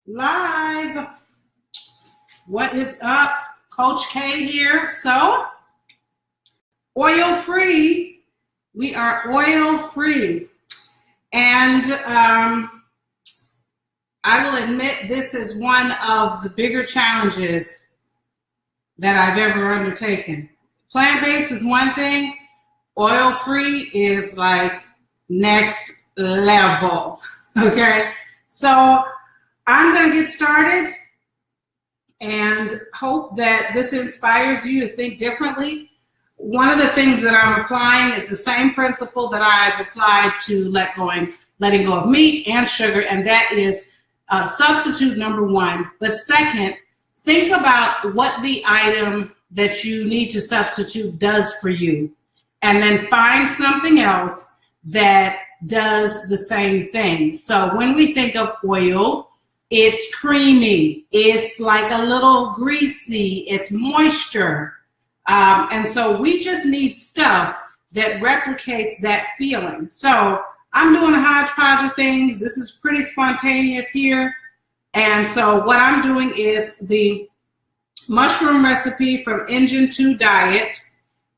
Live. What is up? Coach K here. So, oil free. We are oil free. And I will admit this is one of the bigger challenges that I've ever undertaken. Plant-based is one thing. Oil free is like next level. Okay. So I'm going to get started and hope that this inspires you to think differently. One of the things that I'm applying is the same principle that I've applied to letting go of meat and sugar, and that is substitute number one. But second, think about what the item that you need to substitute does for you, and then find something else that does the same thing. So when we think of oil, it's creamy, it's like a little greasy, it's moisture. And so we just need stuff that replicates that feeling. So I'm doing a hodgepodge of things. This is pretty spontaneous here. And so what I'm doing is the mushroom recipe from Engine 2 Diet.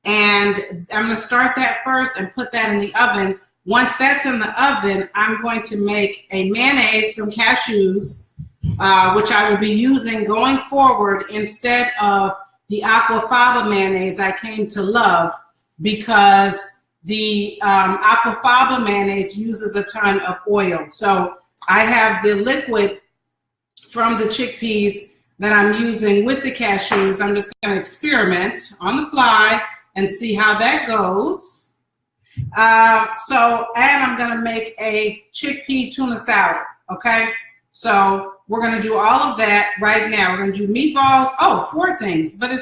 And I'm going to start that first and put that in the oven. Once that's in the oven, I'm going to make a mayonnaise from cashews, which I will be using going forward instead of the aquafaba mayonnaise I came to love, because the aquafaba mayonnaise uses a ton of oil. So I have the liquid from the chickpeas that I'm using with the cashews. I'm just going to experiment on the fly and see how that goes. And I'm going to make a chickpea tuna salad, okay? So we're going to do all of that right now. We're going to do meatballs. Oh, 4 things, but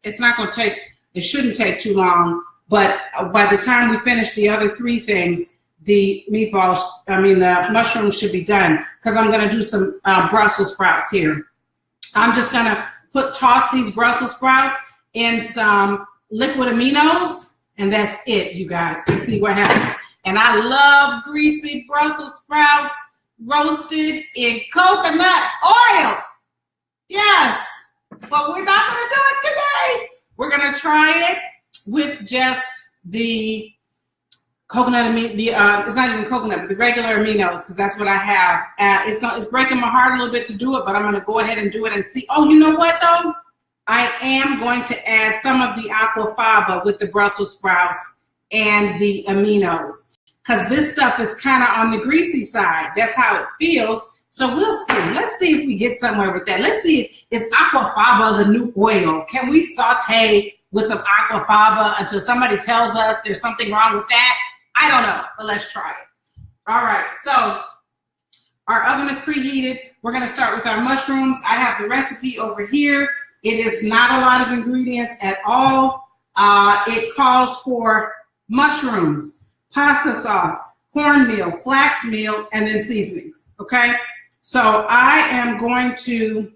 it's not going to take, it shouldn't take too long. But by the time we finish the other 3 things, the mushrooms should be done, because I'm going to do some Brussels sprouts here. I'm just going to toss these Brussels sprouts in some liquid aminos, and that's it, you guys. We'll see what happens. And I love greasy Brussels sprouts roasted in coconut oil. Yes, but we're not going to do it today. We're going to try it with just the coconut amino. It's not even coconut, but the regular aminos, because that's what I have. It's breaking my heart a little bit to do it, but I'm going to go ahead and do it and see. Oh, you know what though? I am going to add some of the aquafaba with the Brussels sprouts and the aminos, because this stuff is kind of on the greasy side. That's how it feels. So we'll see. Let's see if we get somewhere with that. Let's see, is aquafaba the new oil? Can we saute with some aquafaba until somebody tells us there's something wrong with that? I don't know, but let's try it. All right, so our oven is preheated. We're going to start with our mushrooms. I have the recipe over here. It is not a lot of ingredients at all. It calls for mushrooms, pasta sauce, cornmeal, flax meal, and then seasonings, okay? So I am going to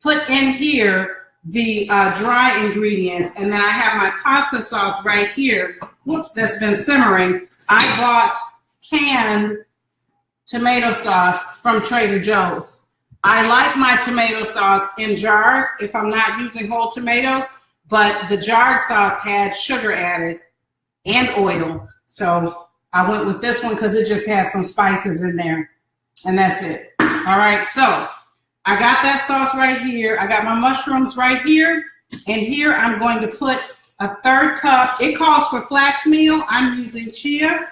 put in here the dry ingredients, and then I have my pasta sauce right here. Whoops, that's been simmering. I bought canned tomato sauce from Trader Joe's. I like my tomato sauce in jars if I'm not using whole tomatoes, but the jarred sauce had sugar added and oil. So I went with this one because it just has some spices in there, and that's it. All right, so I got that sauce right here. I got my mushrooms right here, and here I'm going to put a 1/3 cup. It calls for flax meal. I'm using chia.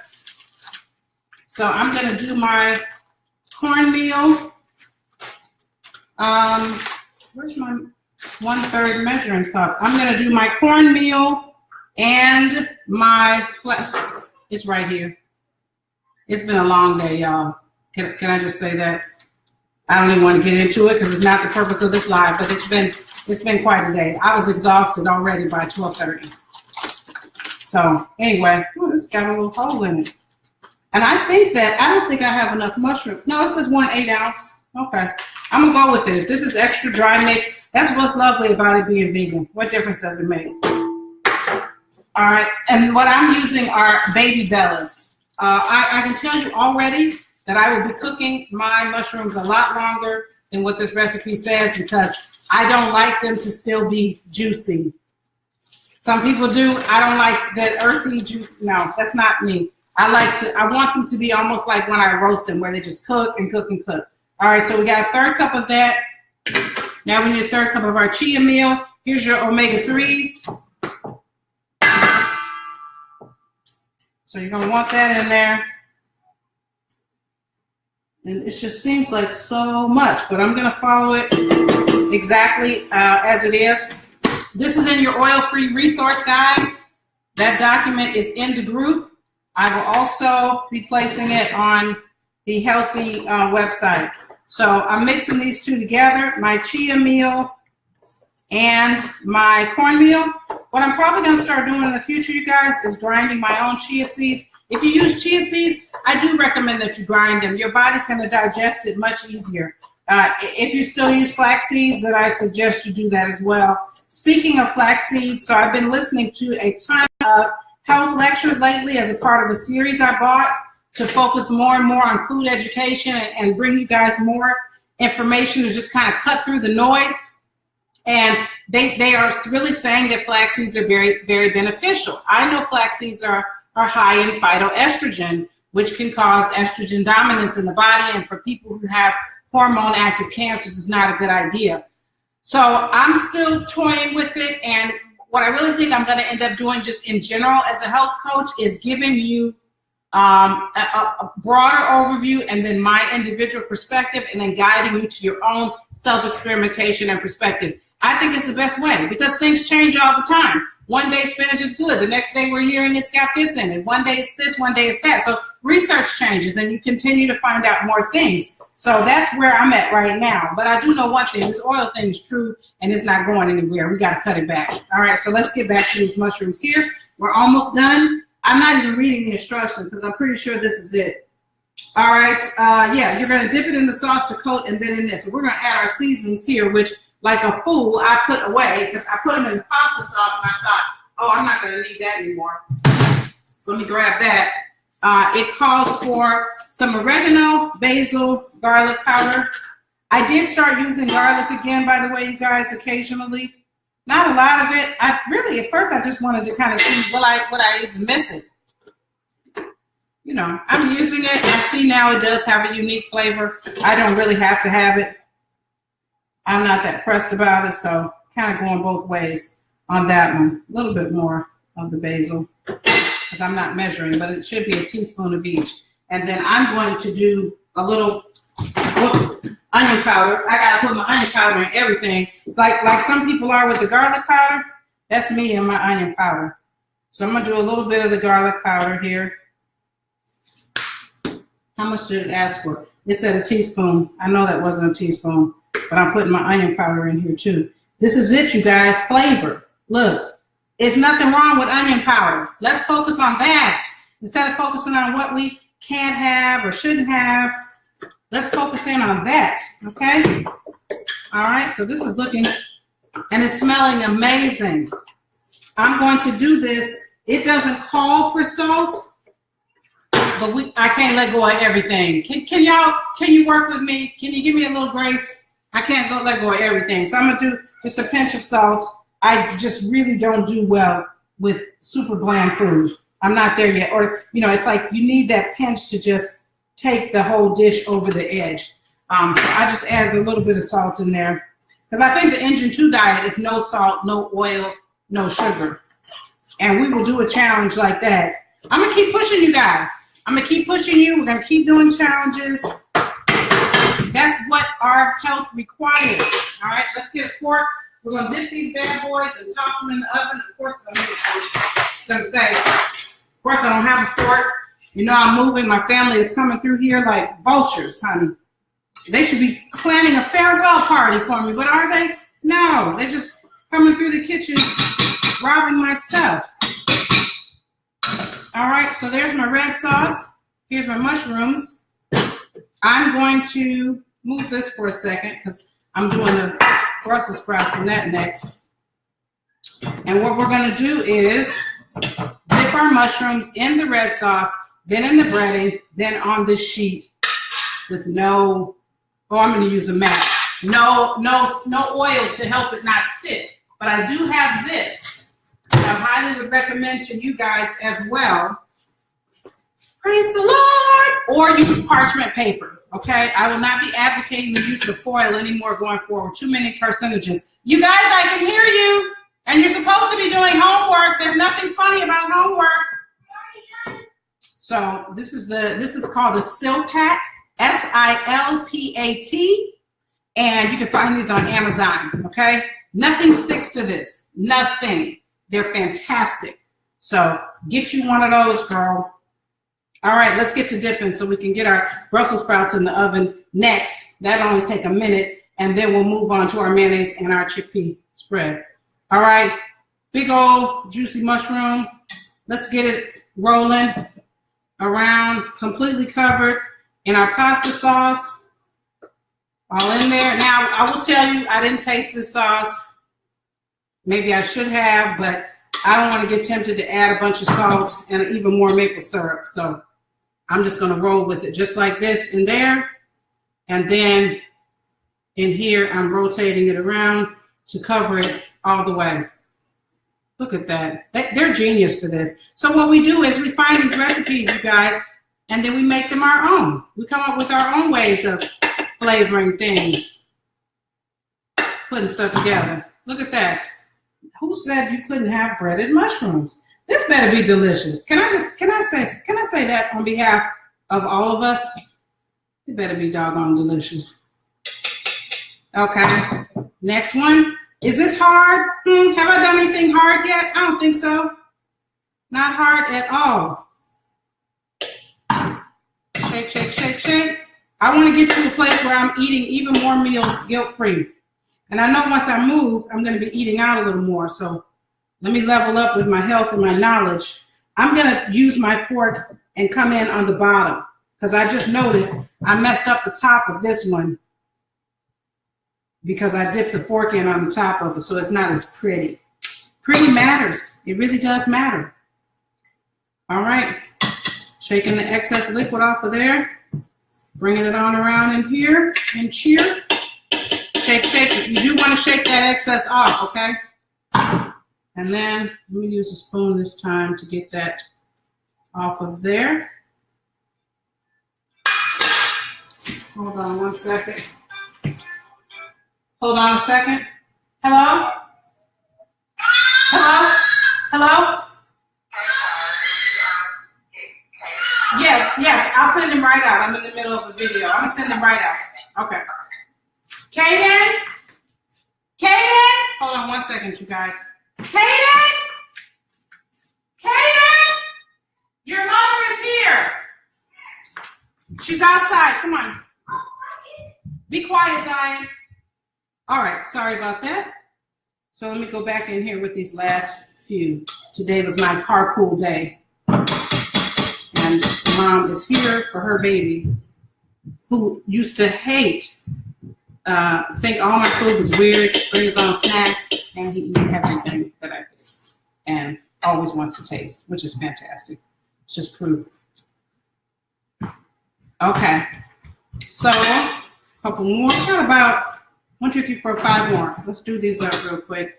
So I'm going to do my cornmeal. Where's my 1/3 measuring cup? I'm going to do my cornmeal and my flax. It's right here. It's been a long day, y'all. Can I just say that? I don't even want to get into it because it's not the purpose of this live, but it's been quite a day. I was exhausted already by 12:30. So anyway, this got a little hole in it. And I don't think I have enough mushroom. No, it says 1/8 ounce. Okay. I'm going to go with it. If this is extra dry mix, that's what's lovely about it being vegan. What difference does it make? All right. And what I'm using are baby bellas. I can tell you already that I will be cooking my mushrooms a lot longer than what this recipe says because I don't like them to still be juicy. Some people do. I don't like that earthy juice. No, that's not me. I want them to be almost like when I roast them, where they just cook and cook and cook. All right, so we got a third cup of that. Now we need a third cup of our chia meal. Here's your omega-3s. So you're gonna want that in there. And it just seems like so much, but I'm gonna follow it exactly as it is. This is in your oil-free resource guide. That document is in the group. I will also be placing it on the Healthy website. So I'm mixing these two together, my chia meal and my cornmeal. What I'm probably gonna start doing in the future, you guys, is grinding my own chia seeds. If you use chia seeds, I do recommend that you grind them. Your body's gonna digest it much easier. If you still use flax seeds, then I suggest you do that as well. Speaking of flax seeds, so I've been listening to a ton of health lectures lately as a part of a series I bought to focus more and more on food education and bring you guys more information to just kind of cut through the noise. And they are really saying that flax seeds are very, very beneficial. I know flax seeds are high in phytoestrogen, which can cause estrogen dominance in the body. And for people who have hormone-active cancers, it's not a good idea. So I'm still toying with it. And what I really think I'm going to end up doing just in general as a health coach is giving you a broader overview and then my individual perspective and then guiding you to your own self-experimentation and perspective. I think it's the best way because things change all the time. One day spinach is good. The next day we're hearing it's got this in it. One day it's this, one day it's that. So research changes and you continue to find out more things. So that's where I'm at right now. But I do know one thing, this oil thing is true and it's not going anywhere. We got to cut it back. All right, so let's get back to these mushrooms here. We're almost done. I'm not even reading the instructions because I'm pretty sure this is it. All right, yeah, you're going to dip it in the sauce to coat and then in this. So we're going to add our seasonings here, which like a fool, I put away because I put them in the pasta sauce and I thought, oh, I'm not going to need that anymore. So let me grab that. It calls for some oregano, basil, garlic powder. I did start using garlic again, by the way, you guys, occasionally. Not a lot of it. At first I just wanted to kind of see would I even miss it. You know, I'm using it. I see now it does have a unique flavor. I don't really have to have it. I'm not that pressed about it, so kind of going both ways on that one. A little bit more of the basil because I'm not measuring, but it should be a teaspoon of each. And then I'm going to do a little, onion powder. I got to put my onion powder in everything. It's like some people are with the garlic powder. That's me and my onion powder. So I'm going to do a little bit of the garlic powder here. How much did it ask for? It said a teaspoon. I know that wasn't a teaspoon. But I'm putting my onion powder in here too. This is it, you guys, flavor. Look, there's nothing wrong with onion powder. Let's focus on that. Instead of focusing on what we can't have or shouldn't have, let's focus in on that, okay? All right, so this is looking, and it's smelling amazing. I'm going to do this. It doesn't call for salt, but I can't let go of everything. Can you work with me? Can you give me a little grace? I can't let go of everything. So I'm going to do just a pinch of salt. I just really don't do well with super bland food. I'm not there yet. Or, you know, it's like you need that pinch to just take the whole dish over the edge. So I just added a little bit of salt in there. Because I think the Engine 2 diet is no salt, no oil, no sugar. And we will do a challenge like that. I'm going to keep pushing you guys. I'm going to keep pushing you. We're going to keep doing challenges. That's what our health requires. All right, let's get a fork. We're going to dip these bad boys and toss them in the oven. Of course, I was going to say, of course, I don't have a fork. You know, I'm moving. My family is coming through here like vultures, honey. They should be planning a farewell party for me, but are they? No, they're just coming through the kitchen, robbing my stuff. All right, so there's my red sauce. Here's my mushrooms. I'm going to move this for a second because I'm doing the Brussels sprouts and that next. And what we're going to do is dip our mushrooms in the red sauce, then in the breading, then on this sheet. with no, oh, I'm going to use a mat. No oil to help it not stick. But I do have this. I highly would recommend to you guys as well. Praise the Lord. Or use parchment paper, okay? I will not be advocating the use of foil anymore going forward. Too many carcinogens. You guys, I can hear you. And you're supposed to be doing homework. There's nothing funny about homework. So this is called a Silpat, S-I-L-P-A-T. And you can find these on Amazon, okay? Nothing sticks to this. Nothing. They're fantastic. So get you one of those, girl. All right, let's get to dipping so we can get our Brussels sprouts in the oven next. That'll only take a minute, and then we'll move on to our mayonnaise and our chickpea spread. All right, big old juicy mushroom. Let's get it rolling around, completely covered in our pasta sauce. All in there. Now, I will tell you, I didn't taste this sauce. Maybe I should have, but I don't want to get tempted to add a bunch of salt and even more maple syrup. So I'm just going to roll with it just like this in there. And then in here, I'm rotating it around to cover it all the way. Look at that. They're genius for this. So what we do is we find these recipes, you guys, and then we make them our own. We come up with our own ways of flavoring things, putting stuff together. Look at that. Who said you couldn't have breaded mushrooms? This better be delicious. Can I say that on behalf of all of us? It better be doggone delicious. Okay, next one. Is this hard? Have I done anything hard yet? I don't think so. Not hard at all. Shake, shake, shake, shake. I want to get to a place where I'm eating even more meals guilt-free. And I know once I move, I'm going to be eating out a little more. So let me level up with my health and my knowledge. I'm going to use my fork and come in on the bottom because I just noticed I messed up the top of this one because I dipped the fork in on the top of it, so it's not as pretty. Pretty matters. It really does matter. All right. Shaking the excess liquid off of there. Bringing it on around in here and cheer. Shake, shake it. You do want to shake that excess off, okay? And then let me use a spoon this time to get that off of there. Hold on one second. Hold on a second. Hello? Hello? Hello? Yes, I'll send him right out. I'm in the middle of a video. I'm going to send him right out. Okay. Kaden? Kaden? Hold on one second, you guys. Kaden? Kaden? Your mother is here. She's outside. Come on. Be quiet, Zion. All right, sorry about that. So let me go back in here with these last few. Today was my carpool day. And mom is here for her baby who used to hate, think all my food was weird, brings on snacks, and he eats everything that I fix and always wants to taste, which is fantastic. It's just proof. Okay, so a couple more. Got about 1, 2, 3, 4, 5 more. Let's do these up real quick.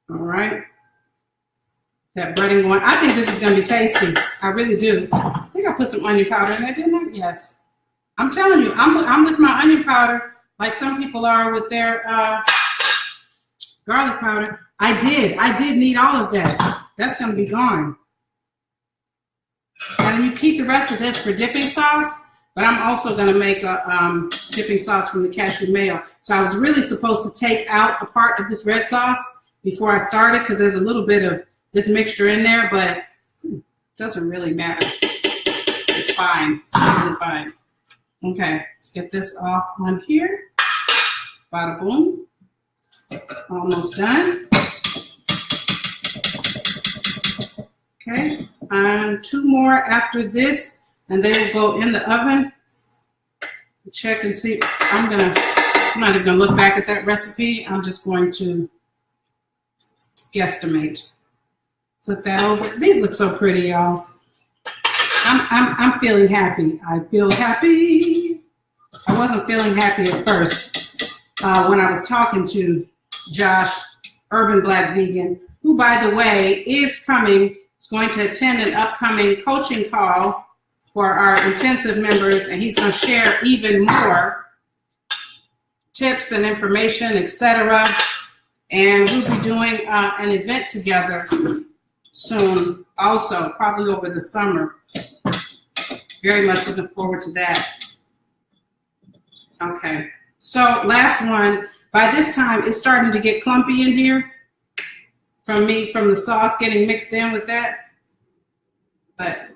All right. That breading going. I think this is going to be tasty. I really do. I think I put some onion powder in there, didn't I? Yes. I'm telling you, I'm with my onion powder like some people are with their garlic powder. I did need all of that. That's going to be gone. And you keep the rest of this for dipping sauce, but I'm also going to make a dipping sauce from the cashew mayo. So I was really supposed to take out a part of this red sauce before I started because there's a little bit of this mixture in there, but it doesn't really matter. It's fine. It's totally fine. Okay, let's get this off on here. Bada boom. Almost done. Okay, and 2 more after this, and they will go in the oven. Check and see. I'm not even gonna look back at that recipe. I'm just going to guesstimate. Flip that over. These look so pretty, y'all. I'm feeling happy. I feel happy. I wasn't feeling happy at first when I was talking to Josh, Urban Black Vegan, who, by the way, is coming. He's going to attend an upcoming coaching call for our intensive members, and he's going to share even more tips and information, etc. And we'll be doing an event together soon, also, probably over the summer. Very much looking forward to that. Okay, so last one. By this time, it's starting to get clumpy in here from the sauce getting mixed in with that. But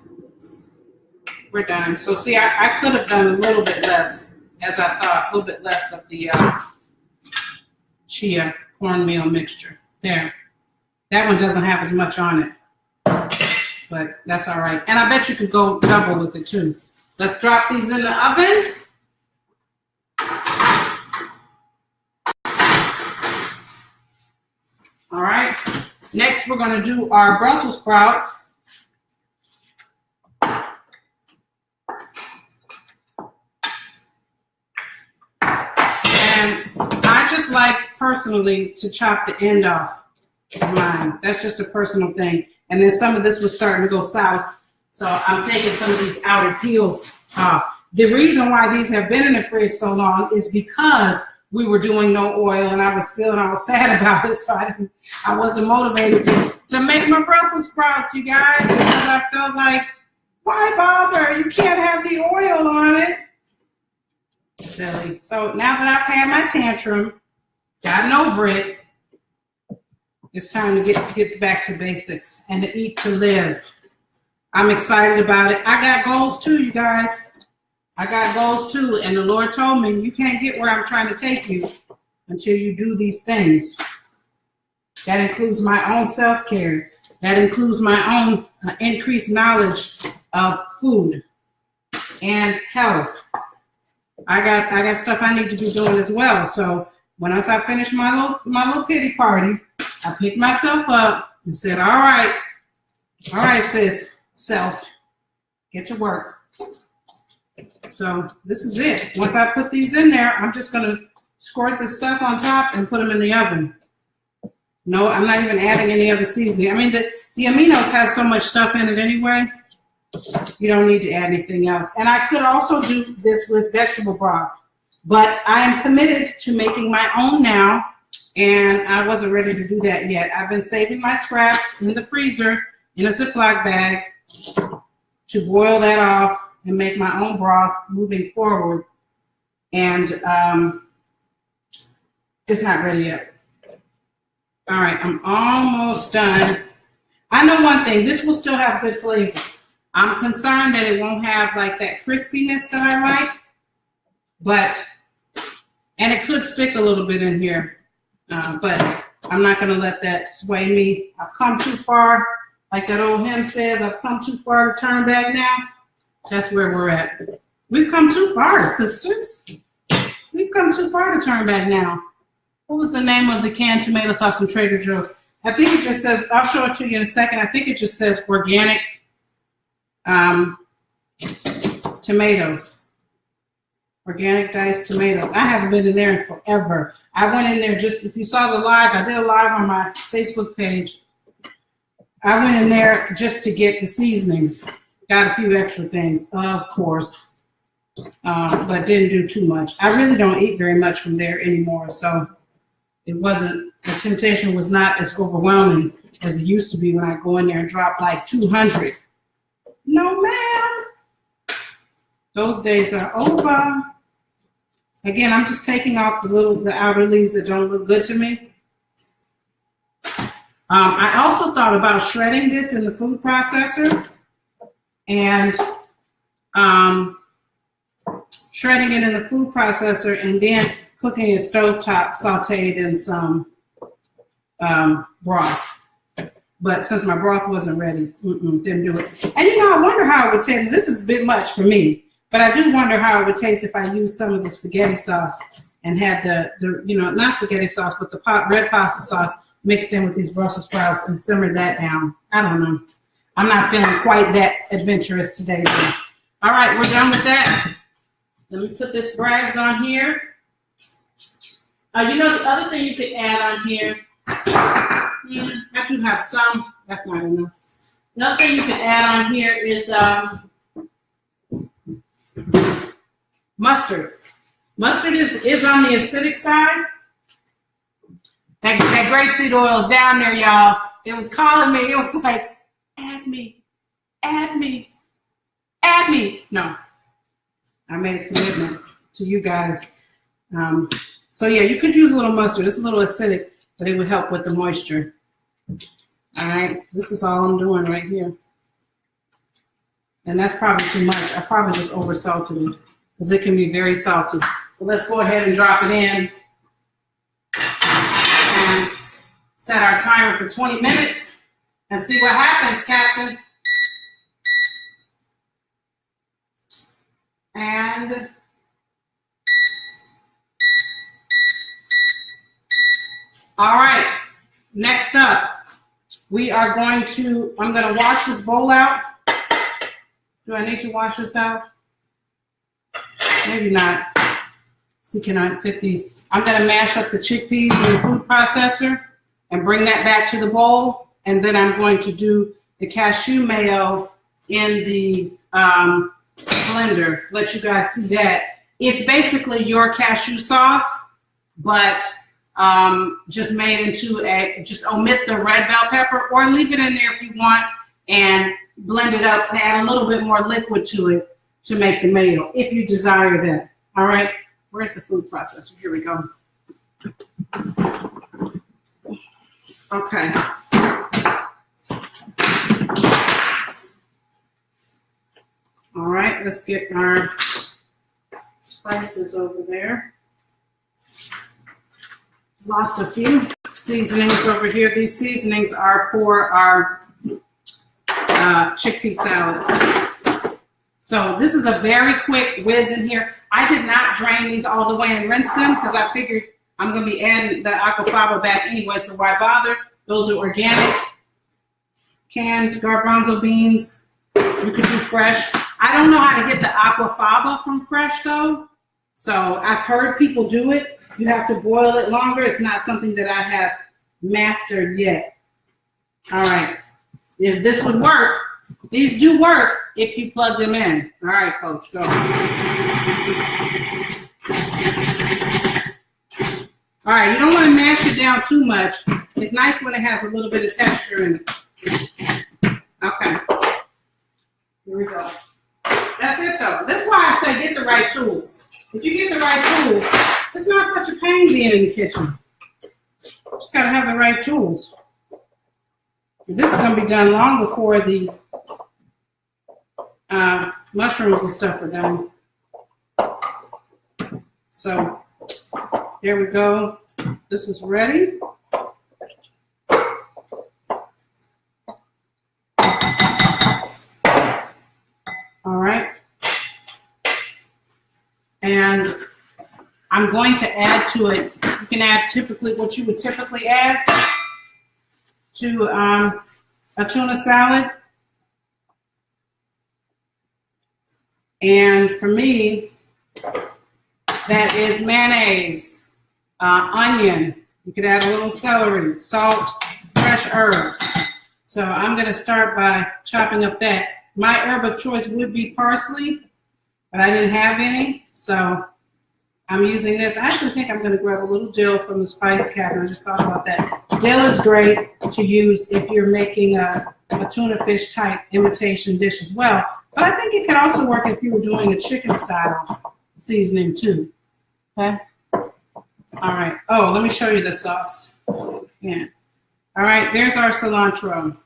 we're done. So see, I could have done a little bit less, as I thought, a little bit less of the chia cornmeal mixture. There. That one doesn't have as much on it, but that's all right. And I bet you could go double with it too. Let's drop these in the oven. All right. Next, we're going to do our Brussels sprouts. I just like personally to chop the end off of mine. That's just a personal thing. And then some of this was starting to go south. So I'm taking some of these outer peels off. The reason why these have been in the fridge so long is because we were doing no oil and I was sad about it. So I wasn't motivated to make my Brussels sprouts, you guys, because I felt like, why bother? You can't have the oil on it. Silly. So now that I've had my tantrum, gotten over it, it's time to get back to basics and to eat to live. I'm excited about it. I got goals too, you guys. I got goals too. And the Lord told me, you can't get where I'm trying to take you until you do these things. That includes my own self-care. That includes my own increased knowledge of food and health. I got stuff I need to be doing as well. So once I finish my little pity party, I picked myself up and said, all right, sis, self, get to work. So this is it. Once I put these in there, I'm just going to squirt the stuff on top and put them in the oven. No, I'm not even adding any other seasoning. I mean, the aminos have so much stuff in it anyway. You don't need to add anything else. And I could also do this with vegetable broth, but I am committed to making my own now, and I wasn't ready to do that yet. I've been saving my scraps in the freezer in a Ziploc bag to boil that off and make my own broth moving forward. And it's not ready yet. All right, I'm almost done. I know one thing, this will still have good flavor. I'm concerned that it won't have like that crispiness that I like, and it could stick a little bit in here, but I'm not gonna let that sway me. I've come too far, like that old hymn says, I've come too far to turn back now. That's where we're at. We've come too far, sisters. We've come too far to turn back now. What was the name of the canned tomato sauce from Trader Joe's? I think it just says, I'll show it to you in a second. I think it just says organic tomatoes, organic diced tomatoes. I haven't been in there in forever. I went in there just, if you saw the live, I did a live on my Facebook page. I went in there just to get the seasonings. Got a few extra things, of course, but didn't do too much. I really don't eat very much from there anymore, so it wasn't, the temptation was not as overwhelming as it used to be when I go in there and drop like 200. No, ma'am. Those days are over. Again, I'm just taking off the outer leaves that don't look good to me. I also thought about shredding this in the food processor and shredding it in the food processor and then cooking it stovetop, sauteed in some broth. But since my broth wasn't ready, didn't do it. And I wonder how it would taste. This is a bit much for me, but I do wonder how it would taste if I used some of the spaghetti sauce and had the not spaghetti sauce, but the red pasta sauce mixed in with these Brussels sprouts and simmer that down. I don't know. I'm not feeling quite that adventurous today. Though. All right, we're done with that. Let me put this Bragg's on here. You know, the other thing you could add on here, I do have some, that's not enough. The other thing you can add on here is mustard. Mustard is on the acidic side. That grapeseed oil is down there, y'all. It was calling me. It was like, add me, add me, add me. No, I made a commitment to you guys. So yeah, you could use a little mustard. It's a little acidic, but it would help with the moisture. All right, this is all I'm doing right here. And that's probably too much. I probably just over salted it because it can be very salty. But let's go ahead and drop it in and set our timer for 20 minutes and see what happens, Captain. And all right, next up, we are going to, I'm going to wash this bowl out. Do I need to wash this out? Maybe not. See, can I fit these? I'm going to mash up the chickpeas in the food processor and bring that back to the bowl. And then I'm going to do the cashew mayo in the blender. Let you guys see that. It's basically your cashew sauce, but just made into just omit the red bell pepper or leave it in there if you want and blend it up and add a little bit more liquid to it to make the mayo if you desire that. All right, where's the food processor? Here we go. Okay. All right, let's get our spices over there. Lost a few seasonings over here. These seasonings are for our chickpea salad. So this is a very quick whiz in here. I did not drain these all the way and rinse them because I figured I'm going to be adding the aquafaba back anyway, so why bother? Those are organic, canned garbanzo beans. You could do fresh. I don't know how to get the aquafaba from fresh though. So I've heard people do it. You have to boil it longer. It's not something that I have mastered yet. All right. If this would work, these do work if you plug them in. All right, Coach, go. All right, you don't want to mash it down too much. It's nice when it has a little bit of texture in it. Okay. Here we go. That's it, though. That's why I say get the right tools. If you get the right tools, it's not such a pain being in the kitchen. Just got to have the right tools. This is going to be done long before the mushrooms and stuff are done. So there we go. This is ready. All right. And I'm going to add to it, you can add typically what you would typically add to a tuna salad. And for me, that is mayonnaise, onion. You could add a little celery, salt, fresh herbs. So I'm going to start by chopping up that. My herb of choice would be parsley, but I didn't have any, so I'm using this. I actually think I'm going to grab a little dill from the spice cabinet. I just thought about that. Dill is great to use if you're making a tuna fish type imitation dish as well. But I think it could also work if you were doing a chicken style seasoning too. Okay? All right. Oh, let me show you the sauce. Yeah. All right, there's our cilantro.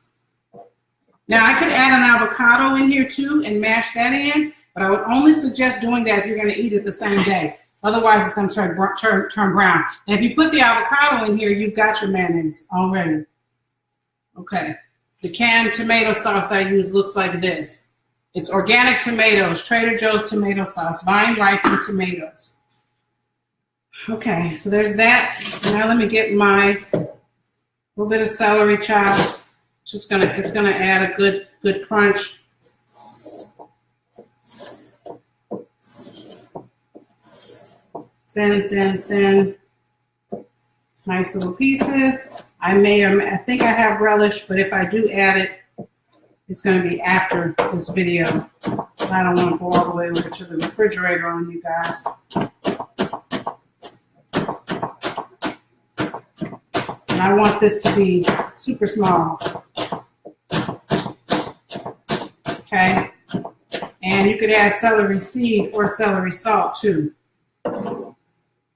Now I could add an avocado in here too and mash that in, but I would only suggest doing that if you're going to eat it the same day. Otherwise, it's going to turn brown. And if you put the avocado in here, you've got your mayonnaise already. Okay. The canned tomato sauce I use looks like this. It's organic tomatoes, Trader Joe's tomato sauce, vine ripened tomatoes. Okay, so there's that. Now let me get my little bit of celery chopped. It's gonna add a good crunch. Thin. Nice little pieces. I think I have relish, but if I do add it, it's going to be after this video. I don't want to go all the way over to the refrigerator on you guys. And I want this to be super small. Okay. And you could add celery seed or celery salt too.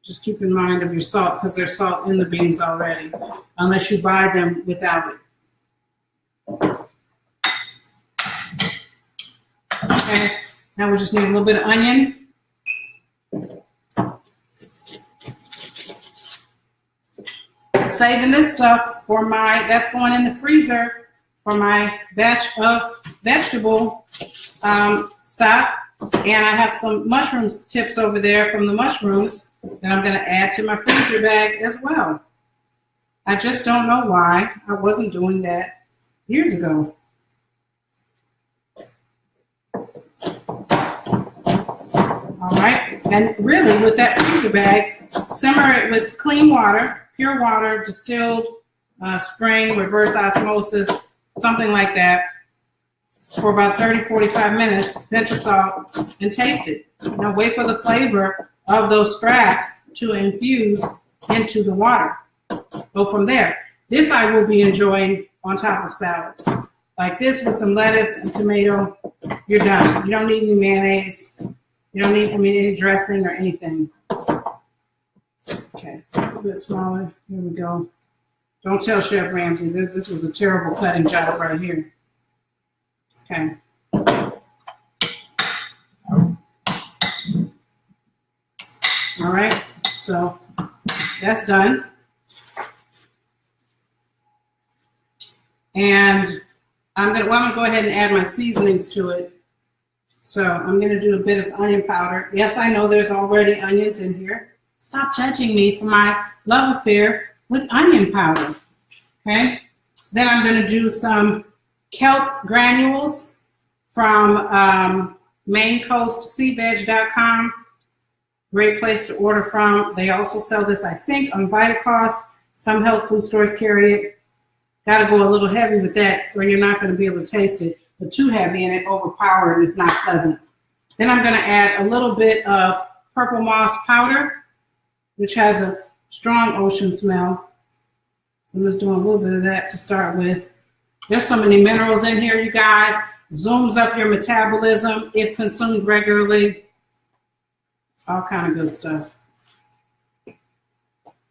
Just keep in mind of your salt because there's salt in the beans already, unless you buy them without it. Okay, now we just need a little bit of onion. Saving this stuff for that's going in the freezer for my batch of vegetable stock. And I have some mushrooms tips over there from the mushrooms that I'm going to add to my freezer bag as well. I just don't know why I wasn't doing that years ago. All right, and really with that freezer bag, simmer it with clean water, pure water, distilled spring, reverse osmosis, something like that, for about 30-45 minutes, pinch of salt, and taste it. Now wait for the flavor of those scraps to infuse into the water. Go from there. This I will be enjoying on top of salad. Like this with some lettuce and tomato, you're done. You don't need any mayonnaise. You don't need any dressing or anything. Okay, a little bit smaller. Here we go. Don't tell Chef Ramsay. This was a terrible cutting job right here. Okay. All right, so that's done. And I'm gonna go ahead and add my seasonings to it. So I'm gonna do a bit of onion powder. Yes, I know there's already onions in here. Stop judging me for my love affair with onion powder. Okay. Then I'm gonna do some kelp granules from maincoastseaveg.com. Great place to order from. They also sell this, I think, on Vitacost. Some health food stores carry it. Got to go a little heavy with that or you're not going to be able to taste it. But too heavy and it overpowers is not pleasant. Then I'm going to add a little bit of purple moss powder, which has a strong ocean smell. So I'm just doing a little bit of that to start with. There's so many minerals in here, you guys. Zooms up your metabolism if consumed regularly. All kind of good stuff.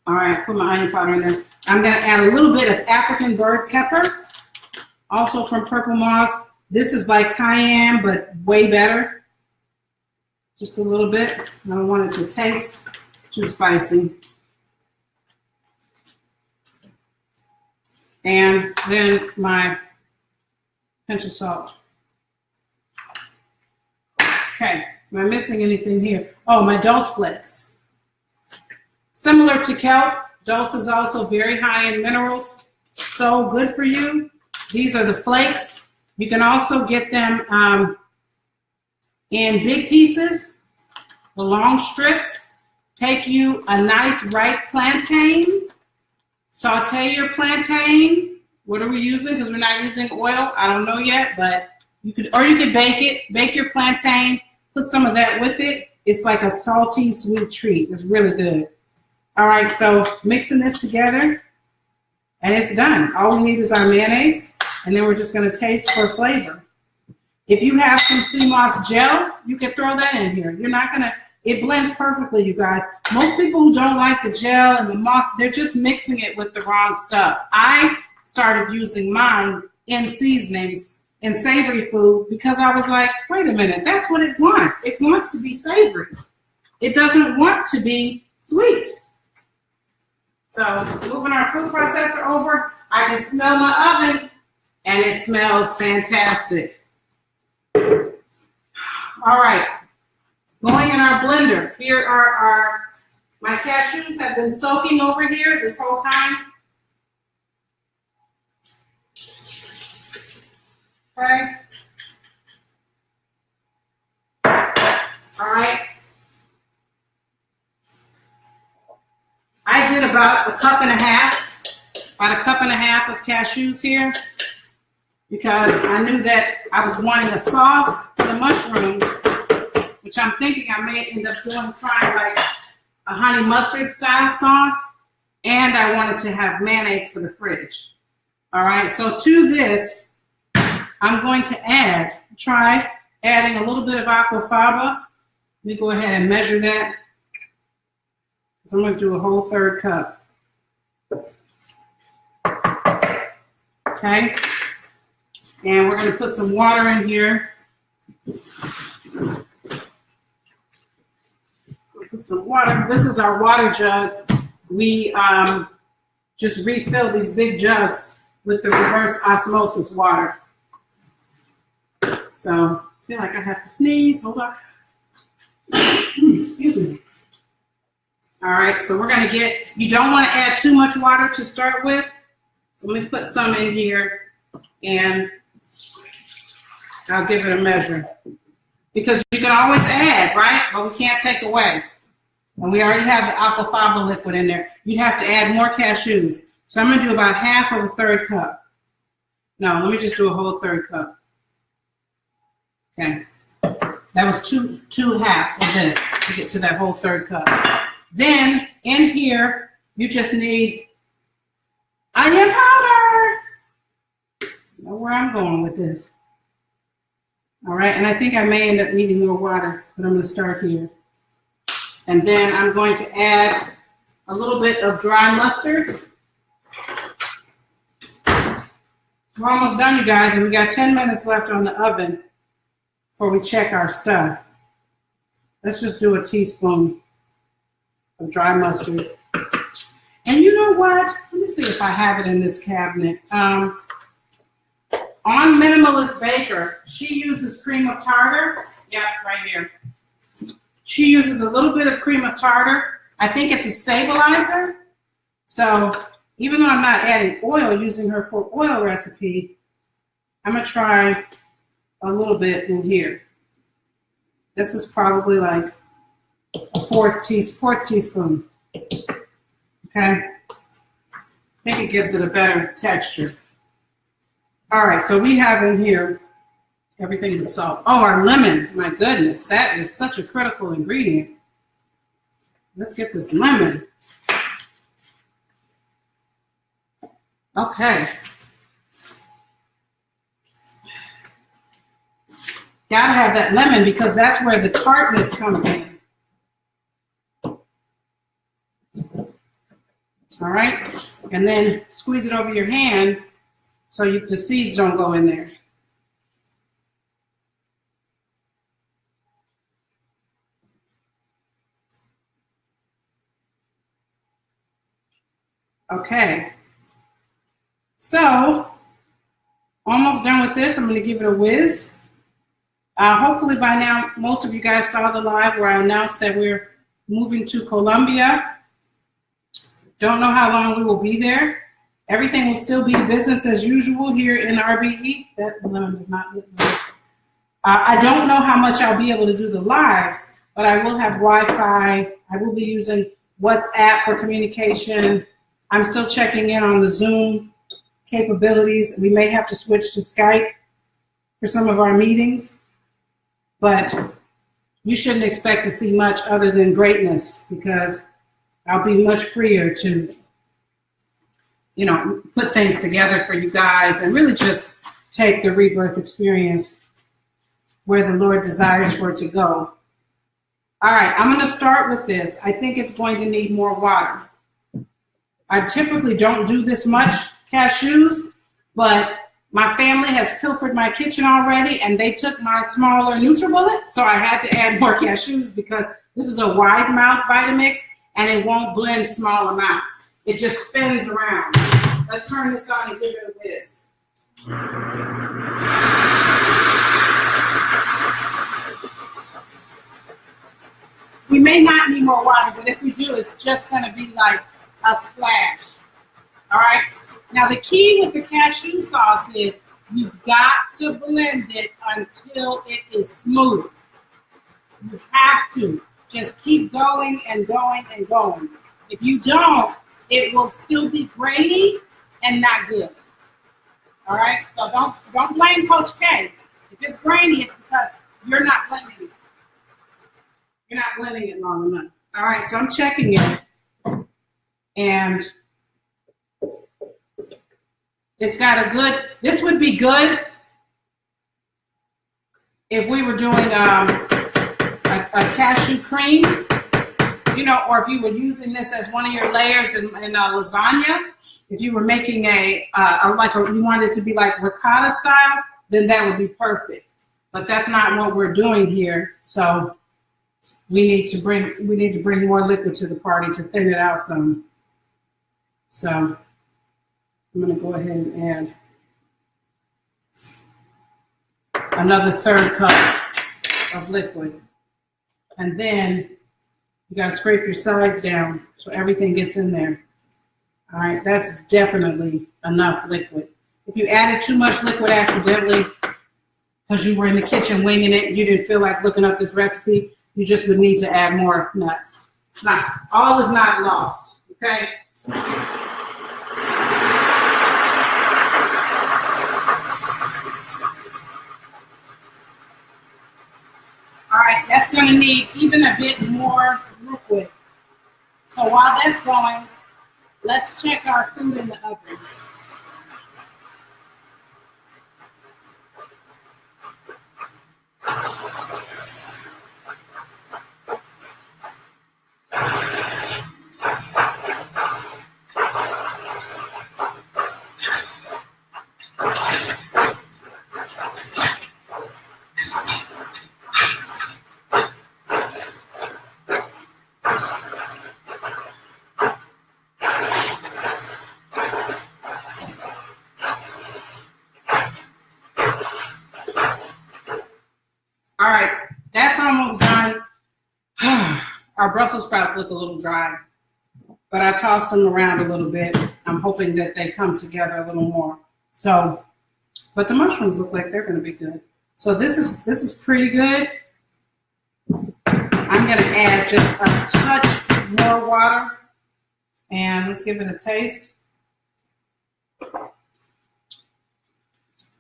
All right, put my onion powder in there. I'm going to add a little bit of African bird pepper, also from Purple Moss. This is like cayenne, but way better. Just a little bit. I don't want it to taste too spicy. And then my pinch of salt. Okay, am I missing anything here? Oh, my dulse flakes. Similar to kelp, dulse is also very high in minerals. So good for you. These are the flakes. You can also get them in big pieces, the long strips. Take you a nice ripe plantain. Saute your plantain. What are we using? Because we're not using oil. I don't know yet, but you could bake it. Bake your plantain. Put some of that with it. It's like a salty, sweet treat. It's really good. All right, so mixing this together, and it's done. All we need is our mayonnaise, and then we're just going to taste for flavor. If you have some sea moss gel, you can throw that in here. You're not going to, it blends perfectly, you guys. Most people who don't like the gel and the moss, they're just mixing it with the wrong stuff. I started using mine in seasonings in savory food because I was like, wait a minute, that's what it wants. It wants to be savory. It doesn't want to be sweet. So moving our food processor over, I can smell my oven and it smells fantastic. All right, going in our blender. Here are my cashews have been soaking over here this whole time. Okay. All right. I did about a cup and a half of cashews here because I knew that I was wanting a sauce for the mushrooms, which I'm thinking I may end up trying like a honey mustard style sauce, and I wanted to have mayonnaise for the fridge. All right, so to this, I'm going to try adding a little bit of aquafaba. Let me go ahead and measure that. So I'm going to do a whole 1/3 cup. Okay. And we're going to put some water in here. Put some water. This is our water jug. We just refill these big jugs with the reverse osmosis water. So I feel like I have to sneeze. Hold on. Excuse me. All right, so we're going to you don't want to add too much water to start with. So let me put some in here and I'll give it a measure. Because you can always add, right? But we can't take away. And we already have the aquafaba liquid in there. You'd have to add more cashews. So I'm going to do about half of a 1/3 cup. No, let me just do a whole 1/3 cup. Okay. That was two halves of this to get to that whole 1/3 cup. Then in here, you just need onion powder. You know where I'm going with this. All right, and I think I may end up needing more water, but I'm going to start here. And then I'm going to add a little bit of dry mustard. We're almost done, you guys, and we got 10 minutes left on the oven before we check our stuff. Let's just do a teaspoon of dry mustard. And you know what? Let me see if I have it in this cabinet. On Minimalist Baker, she uses cream of tartar. Yeah, right here. She uses a little bit of cream of tartar. I think it's a stabilizer. So even though I'm not adding oil using her for oil recipe, I'm going to try a little bit in here. This is probably like a fourth teaspoon. Okay. I think it gives it a better texture. All right, so we have in here everything but salt. Oh, our lemon. My goodness, that is such a critical ingredient. Let's get this lemon. Okay. Gotta have that lemon because that's where the tartness comes in. All right, and then squeeze it over your hand so the seeds don't go in there. Okay, so almost done with this. I'm going to give it a whiz. Hopefully by now, most of you guys saw the live where I announced that we're moving to Colombia. Don't know how long we will be there. Everything will still be business as usual here in RBE. That lemon does not look good. I don't know how much I'll be able to do the lives, but I will have Wi-Fi. I will be using WhatsApp for communication. I'm still checking in on the Zoom capabilities. We may have to switch to Skype for some of our meetings, but you shouldn't expect to see much other than greatness because I'll be much freer to, put things together for you guys and really just take the rebirth experience where the Lord desires for it to go. All right, I'm going to start with this. I think it's going to need more water. I typically don't do this much cashews, but my family has pilfered my kitchen already and they took my smaller NutriBullet, so I had to add more cashews because this is a wide mouth Vitamix and it won't blend small amounts. It just spins around. Let's turn this on and give it a whiz. We may not need more water, but if we do, it's just going to be like a splash. All right? Now, the key with the cashew sauce is You've got to blend it until it is smooth. You have to. Just keep going and going and going. If you don't, it will still be grainy and not good. All right? So don't blame Coach K. If it's grainy, it's because you're not blending it. You're not blending it long enough. All right, so I'm checking it. And it's got a good, this would be good if we were doing a cashew cream, you know, or if you were using this as one of your layers in lasagna. If you were making you wanted it to be like ricotta style, then that would be perfect. But that's not what we're doing here. So we need to bring more liquid to the party to thin it out some. So I'm going to go ahead and add another 1/3 cup of liquid. And then you got to scrape your sides down so everything gets in there. All right, that's definitely enough liquid. If you added too much liquid accidentally because you were in the kitchen winging it, you didn't feel like looking up this recipe, you just would need to add more nuts. It's not, all is not lost, okay? All right, that's going to need even a bit more liquid. So while that's going, let's check our food in the oven. All right, that's almost done. Our Brussels sprouts look a little dry, but I tossed them around a little bit. I'm hoping that they come together a little more. So, but the mushrooms look like they're going to be good. So this is pretty good. I'm going to add just a touch more water, and let's give it a taste.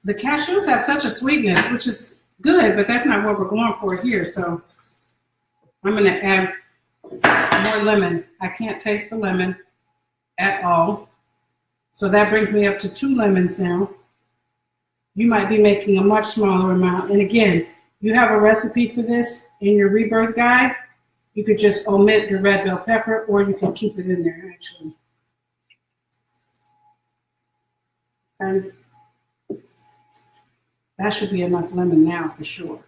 The cashews have such a sweetness, which is good, but that's not what we're going for here. So I'm going to add more lemon. I can't taste the lemon at all. So that brings me up to 2 lemons now. You might be making a much smaller amount. And again, you have a recipe for this in your rebirth guide. You could just omit the red bell pepper, or you can keep it in there actually. And that should be enough lemon now for sure.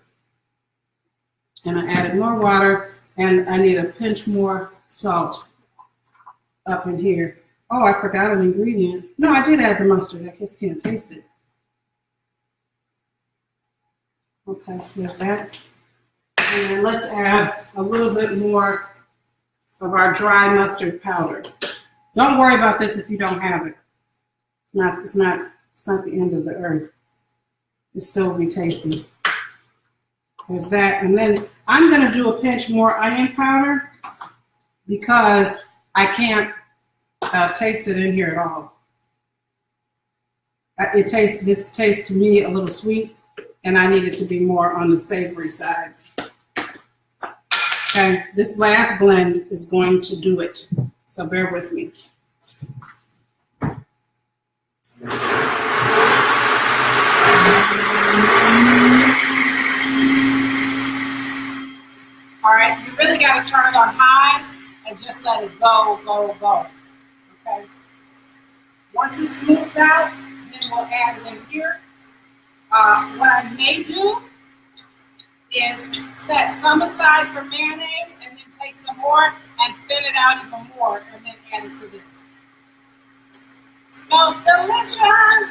And I added more water, and I need a pinch more salt up in here. Oh, I forgot an ingredient. No, I did add the mustard. I just can't taste it. Okay, there's that. And then let's add a little bit more of our dry mustard powder. Don't worry about this if you don't have it. It's not the end of the earth. It still will be tasty. There's that. And then I'm going to do a pinch more onion powder because I can't taste it in here at all. This tastes to me a little sweet, and I need it to be more on the savory side. Okay, this last blend is going to do it. So bear with me. All right, you really got to turn it on high and just let it go, go, go. Okay. Once it's smoothed out, then we'll add it in here. What I may do is set some aside for mayonnaise and then take some more and thin it out even more and then add it to this. Smells delicious.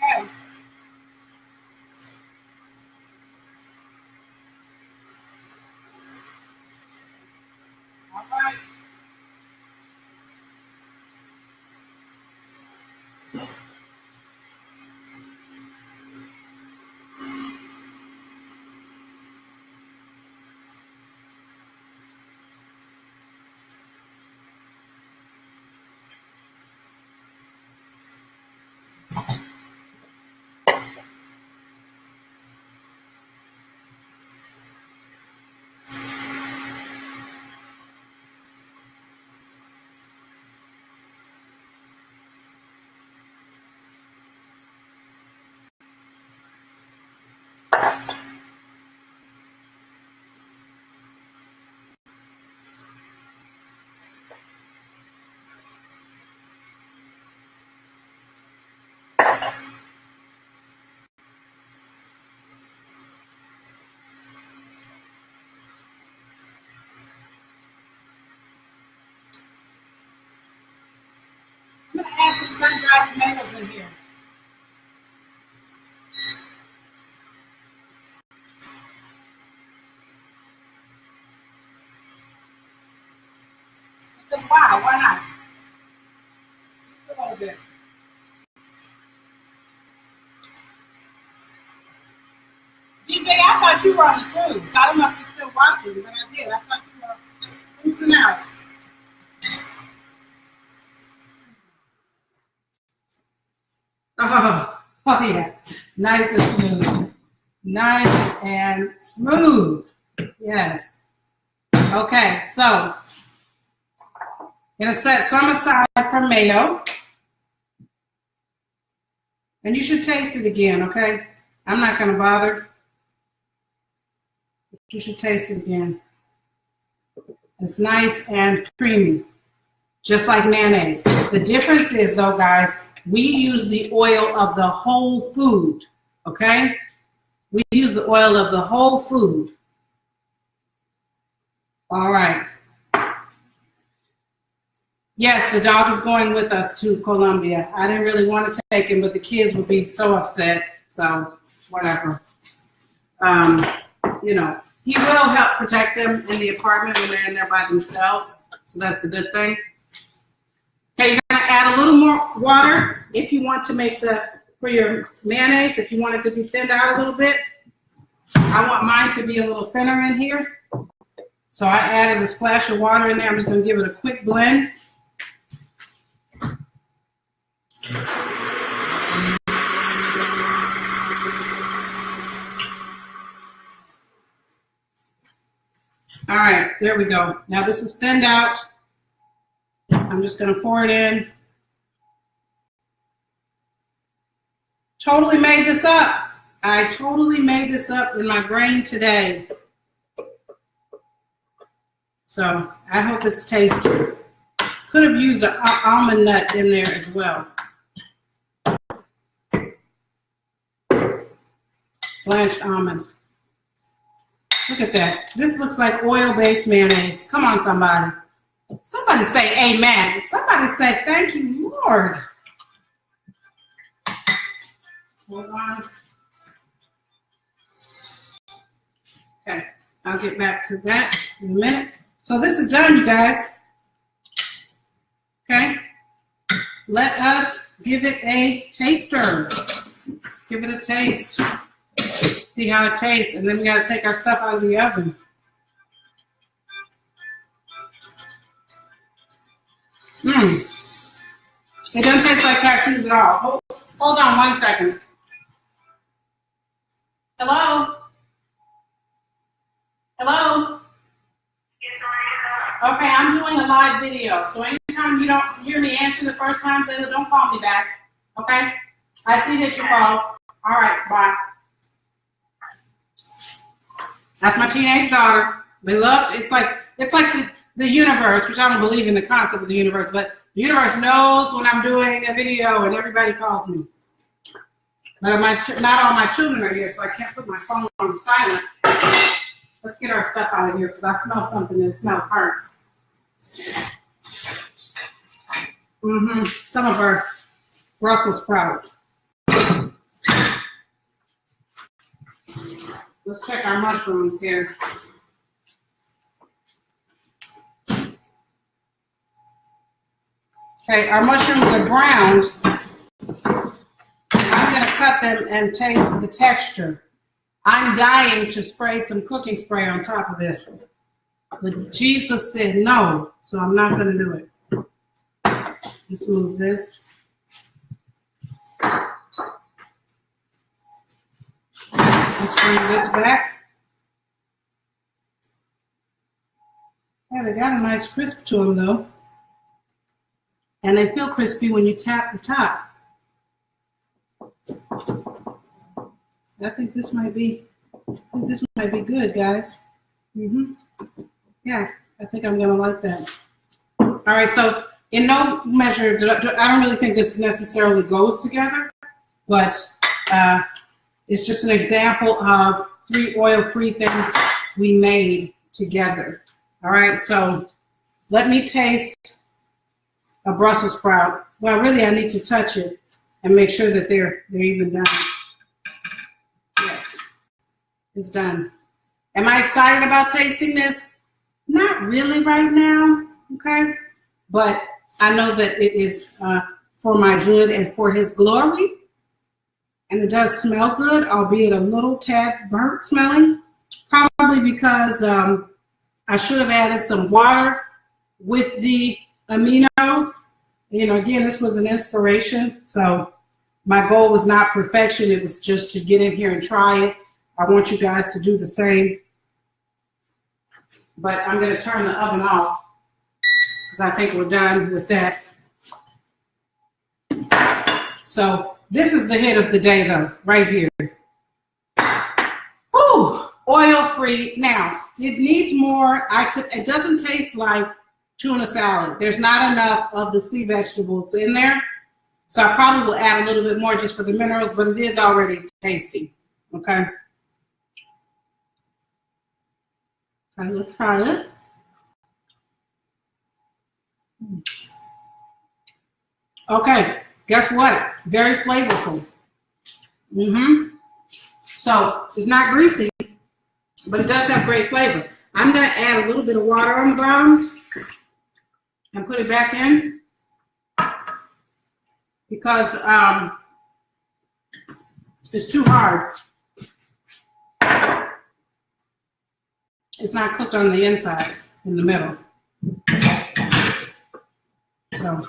Okay. All right. I'm gonna add some sun-dried tomatoes in here. Because why not? A little bit. DJ, I thought you were on the cruise. I don't know if you're still watching, but I did. I thought you were cruising out. Oh yeah. Nice and smooth. Nice and smooth. Yes. Okay, so gonna set some aside for mayo. And you should taste it again, okay? I'm not gonna bother. You should taste it again. It's nice and creamy, just like mayonnaise. The difference is though, guys, we use the oil of the whole food, okay? We use the oil of the whole food. All right. Yes, the dog is going with us to Colombia. I didn't really want to take him, but the kids would be so upset. So whatever. You know, he will help protect them in the apartment when they're in there by themselves. So that's the good thing. Okay, you're gonna add a little more water if you want to make for your mayonnaise, if you want it to be thinned out a little bit. I want mine to be a little thinner in here. So I added a splash of water in there. I'm just gonna give it a quick blend. All right, there we go. Now this is thinned out. I'm just gonna pour it in. Totally made this up. I totally made this up in my brain today. So I hope it's tasty. Could have used an almond nut in there as well. Blanched almonds. Look at that. This looks like oil-based mayonnaise. Come on, somebody. Somebody say amen. Somebody say thank you, Lord. Hold on. Okay, I'll get back to that in a minute. So this is done, you guys. Okay, let us give it a taster. Let's give it a taste. See how it tastes, and then we gotta take our stuff out of the oven. It doesn't taste like cashews at all. Hold on 1 second. Hello? Hello? Okay, I'm doing a live video. So anytime you don't hear me answer the first time, say, don't call me back. Okay? I see that you called. All right, bye. That's my teenage daughter. They love it's like the universe, which I don't believe in the concept of the universe, but the universe knows when I'm doing a video and everybody calls me. But not all my children are here, so I can't put my phone on silent. Let's get our stuff out of here because I smell something that smells burnt. Some of our Brussels sprouts. Let's check our mushrooms here. Okay, our mushrooms are browned. cut them and taste the texture. I'm dying to spray some cooking spray on top of this. But Jesus said no, so I'm not going to do it. Let's move this. Let's bring this back. Yeah, they got a nice crisp to them though. And they feel crispy when you tap the top. I think this might be good, guys. Yeah, I think I'm gonna like that. All right, so in no measure, I don't really think this necessarily goes together, but it's just an example of 3 oil-free things we made together. All right, so let me taste a Brussels sprout. Well, really, I need to touch it and make sure that they're even done. Yes, it's done. Am I excited about tasting this? Not really right now, okay? But I know that it is for my good and for his glory. And it does smell good, albeit a little tad burnt smelling. Probably because I should have added some water with the aminos. You know, again, this was an inspiration. So my goal was not perfection. It was just to get in here and try it. I want you guys to do the same. But I'm going to turn the oven off because I think we're done with that. So this is the hit of the day, though, right here. Whew, oil-free. Now, it needs more. It doesn't taste like tuna salad. There's not enough of the sea vegetables in there. So I probably will add a little bit more just for the minerals, but it is already tasty. Okay. Let's try it. Okay, guess what? Very flavorful. So it's not greasy, but it does have great flavor. I'm going to add a little bit of water on the bottom and put it back in because it's too hard. It's not cooked on the inside, in the middle. So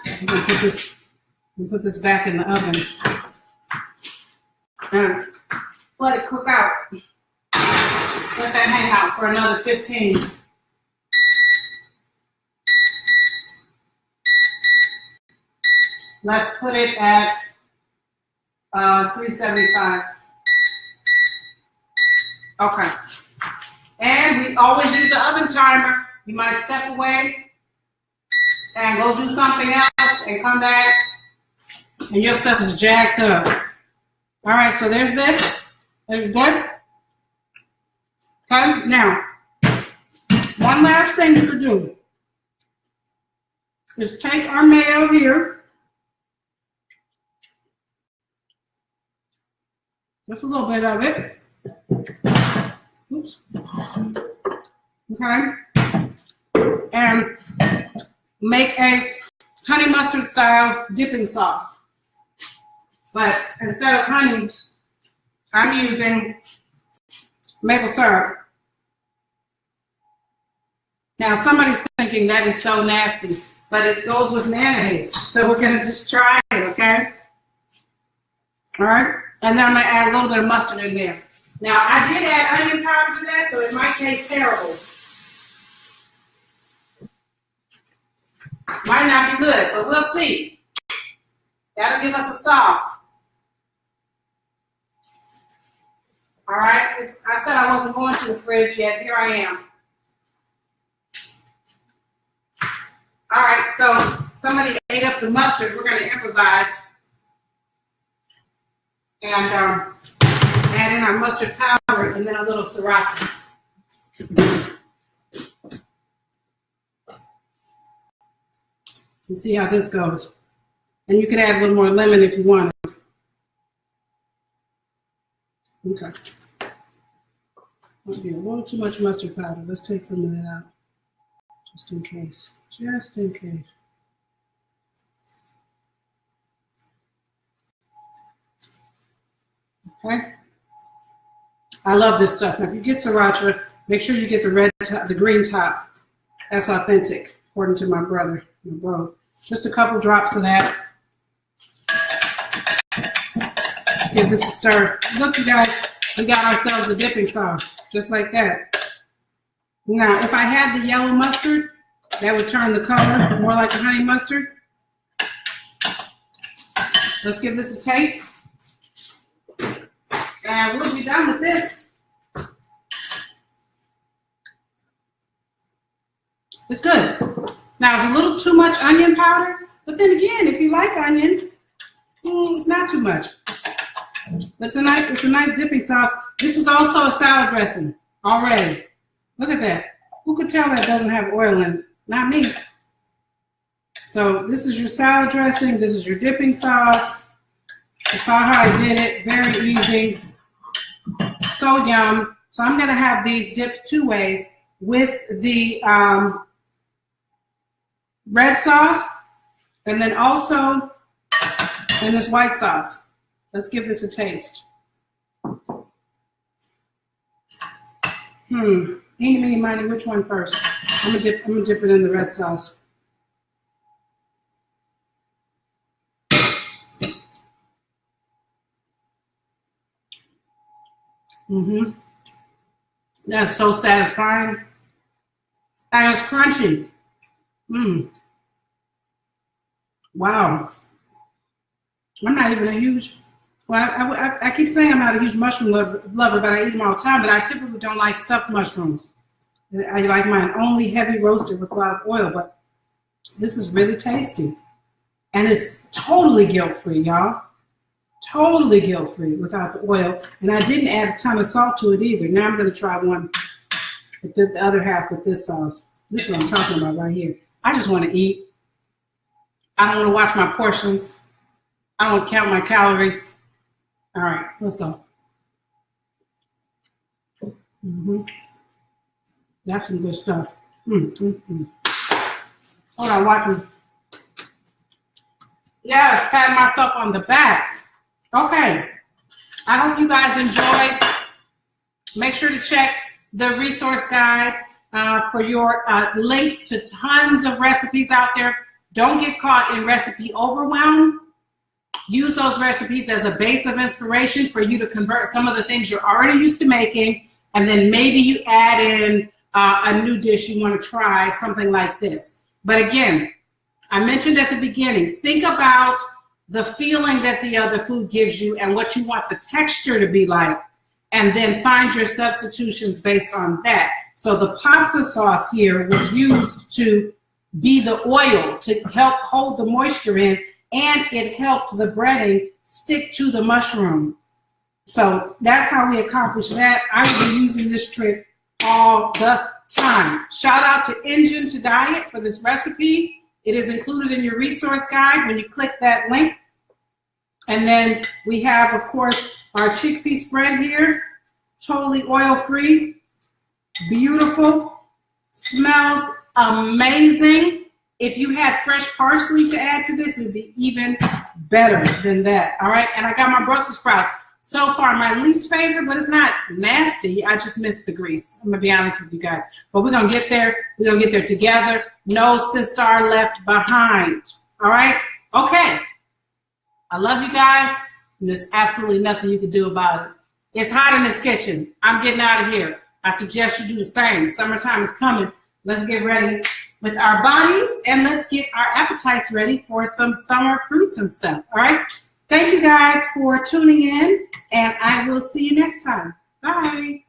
I'm gonna put this back in the oven and let it cook out. Let that hang out for another 15. Let's put it at 375. Okay. And we always use an oven timer. You might step away and go do something else and come back and your stuff is jacked up. All right, so there's this. Is good? Okay, now, one last thing you could do is take our mayo here. Just a little bit of it. Oops. Okay. And make a honey mustard style dipping sauce. But instead of honey, I'm using maple syrup. Now somebody's thinking that is so nasty, but it goes with mayonnaise. So we're gonna just try it, okay? All right, and then I'm gonna add a little bit of mustard in there. Now I did add onion powder to that, so it might taste terrible. Might not be good, but we'll see. That'll give us a sauce. All right, I said I wasn't going to the fridge yet. Here I am. All right, so somebody ate up the mustard. We're going to improvise and add in our mustard powder and then a little sriracha. And see how this goes. And you can add a little more lemon if you want. Okay. Might be a little too much mustard powder. Let's take some of that out. Just in case. Just in case. Okay. I love this stuff. Now, if you get sriracha, make sure you get the red top, the green top. That's authentic, according to my brother, my bro. Just a couple drops of that. Let's give this a stir. Look, you guys, we got ourselves a dipping sauce, just like that. Now, if I had the yellow mustard, that would turn the color more like a honey mustard. Let's give this a taste. And we'll be done with this. It's good. Now, it's a little too much onion powder, but then again, if you like onion, it's not too much. It's a nice dipping sauce. This is also a salad dressing already. Look at that. Who could tell that doesn't have oil in it? Not me. So this is your salad dressing. This is your dipping sauce. You saw how I did it. Very easy. So yum. So I'm going to have these dipped 2 ways with the red sauce and then also in this white sauce. Let's give this a taste. Eeny, meeny, miny, which one first? I'm gonna dip it in the red sauce. That's so satisfying. And it's crunchy. Wow. I'm not even a huge, well, I keep saying I'm not a huge mushroom lover, but I eat them all the time, but I typically don't like stuffed mushrooms. I like mine only heavy roasted with a lot of oil, but this is really tasty. And it's totally guilt-free, y'all. Totally guilt-free without the oil. And I didn't add a ton of salt to it either. Now I'm going to try one with the other half with this sauce. This is what I'm talking about right here. I just want to eat. I don't want to watch my portions. I don't want to count my calories. All right, let's go. That's some good stuff. Hold on, watch me. Yes, patting myself on the back. Okay, I hope you guys enjoyed. Make sure to check the resource guide for your links to tons of recipes out there. Don't get caught in recipe overwhelm. Use those recipes as a base of inspiration for you to convert some of the things you're already used to making, and then maybe you add in a new dish you want to try, something like this. But again, I mentioned at the beginning, think about the feeling that the other food gives you and what you want the texture to be like, and then find your substitutions based on that. So the pasta sauce here was used to be the oil to help hold the moisture in, and it helped the breading stick to the mushroom. So that's how we accomplish that. I've been using this trick all the time. Shout out to Engine to Diet for this recipe. It is included in your resource guide when you click that link. And then we have, of course, our chickpea spread here, totally oil-free, beautiful, smells amazing. If you had fresh parsley to add to this, it would be even better than that, all right? And I got my Brussels sprouts. So far, my least favorite, but it's not nasty. I just miss the grease. I'm gonna be honest with you guys. But we're gonna get there. We're gonna get there together. No sister left behind, all right? Okay. I love you guys, and there's absolutely nothing you can do about it. It's hot in this kitchen. I'm getting out of here. I suggest you do the same. Summertime is coming. Let's get ready with our bodies, and let's get our appetites ready for some summer fruits and stuff, all right? Thank you guys for tuning in, and I will see you next time. Bye.